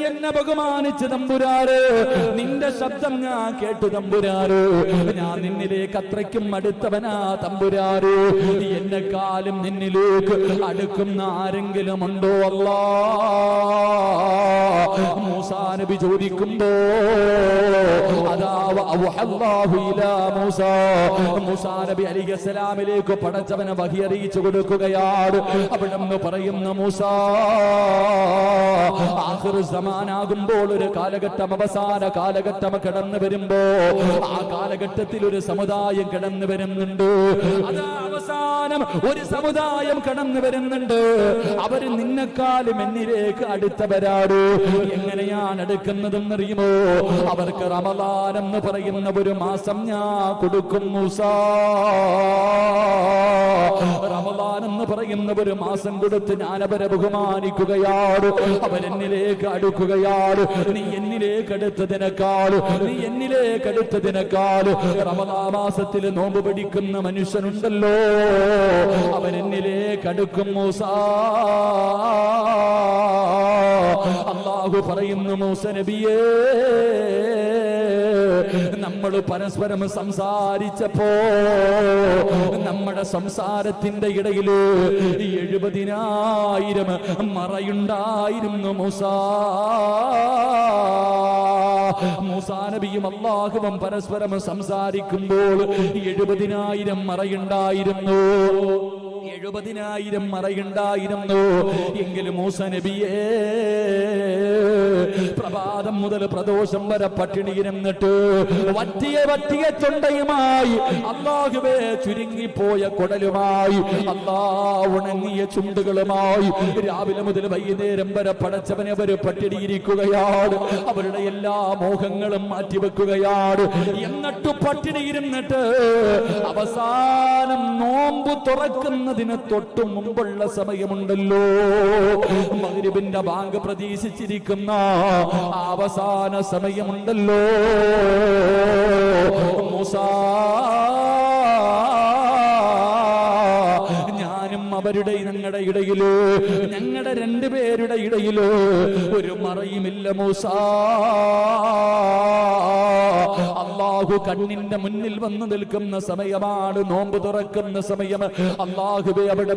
എന്നെ ബഹുമാനിച്ച് തമ്പുരാറ്, നിന്റെ ശബ്ദം ഞാൻ കേട്ടു തമ്പുരാറ്, ഞാൻ നിന്നിലേക്ക് അത്രയ്ക്കും അടുത്തവനാ തമ്പുരാറ്, എന്നെക്കാളും നിന്നിലേക്ക് അടുക്കുന്ന ആരെങ്കിലും ഉണ്ടോ അല്ലാ? മൂസാ നബി ചോദിക്കുമ്പോ മൂസാ നബി അലൈഹിസ്സലാമിലേക്ക് പടച്ചവനെ വഹി അറിയിച്ചു കൊടുക്കുകയാണ്. അവിടെന്ന് പറയുന്ന മൂസാ, ആഖിർ സമാനാകുമ്പോൾ ഒരു കാലഘട്ടം, അവസാന കാലഘട്ടം കടന്നു വരുമ്പോ ആ കാലഘട്ടത്തിൽ ഒരു സമുദായം കടന്നു വരുന്നുണ്ട്. അതാ അവസാനം ഒരു സമുദായം കടന്നു വരുന്നുണ്ട്. അവര് നിന്നെക്കാളും എന്നിലേക്ക് അടുത്തവരാണ്. എങ്ങനെയാണ് അടുക്കുന്നതെന്നറിയുമോ? അവർക്ക് റമളാൻ എന്ന് പറയുന്ന ഒരു മാസം ഞാൻ കൊടുക്കും മൂസാ. റമളാൻ എന്ന് പറയുന്ന ഒരു മാസം കൊടുത്ത് ഞാൻ അവരെ ബഹുമാനിക്കുകയാണ്. അവരെന്നിലേക്ക് അടുക്കുകയാണ്. നീ എന്നിലേക്ക് അടുത്തതിനേക്കാൾ റമളാൻ മാസത്തിൽ നോമ്പ് പിടിക്കുന്ന മനുഷ്യനുണ്ടല്ലോ, അവരെന്നിലേക്ക് അടുക്കും മൂസാ. അല്ലാഹു പറയുന്നു, മൂസ നബിയേ, നമ്മൾ പരസ്പരം സംസാരിച്ചപ്പോ നമ്മുടെ സംസാരത്തിന്റെ ഇടയിൽ 70,000 മറയുണ്ടായിരുന്നു മൂസാ. മൂസാ നബിയും അല്ലാഹുവും പരസ്പരം സംസാരിക്കുമ്പോൾ 70,000 മറയുണ്ടായിരുന്നു. 70,000 മറയുണ്ടായിരുന്നു. എങ്കിലും മൂസ നബിയേ, പ്രഭാതം മുതൽ പ്രദോഷം വരെ പട്ടിണിയിരുന്നിട്ട് വറ്റിയ തൊണ്ടയുമായി, അല്ലാഹുവേ ചുരുങ്ങിപ്പോയ കുടലുമായി, ഉണങ്ങിയ ചുണ്ടുകളുമായി രാവിലെ മുതൽ വൈകുന്നേരം വരെ പടച്ചവനെ അവര് പട്ടിണിയിരിക്കുകയാണ്. അവരുടെ എല്ലാ മോഹങ്ങളും മാറ്റിവെക്കുകയാണ്. എന്നിട്ട് പട്ടിണിയിരുന്നിട്ട് അവസാനം നോമ്പ് തുറക്കുന്നതിന് തൊട്ടു മുമ്പുള്ള സമയമുണ്ടല്ലോ, മഗ്രിബിന്റെ ബാങ്ക് പ്രതീക്ഷിച്ചിരിക്കുന്ന അവസാന സമയമുണ്ടല്ലോ, മൂസാ, ഞാനും അവരുടെ ഞങ്ങളുടെ രണ്ടുപേരുടെ ഇടയില് ഒരു മറയുമില്ല മൂസാ. അല്ലാഹു കണ്ണിന്റെ മുന്നിൽ വന്നു നിൽക്കുന്ന സമയമാണ്, നോമ്പ് തുറക്കുന്ന സമയം. അല്ലാഹുവേ, അവിടെ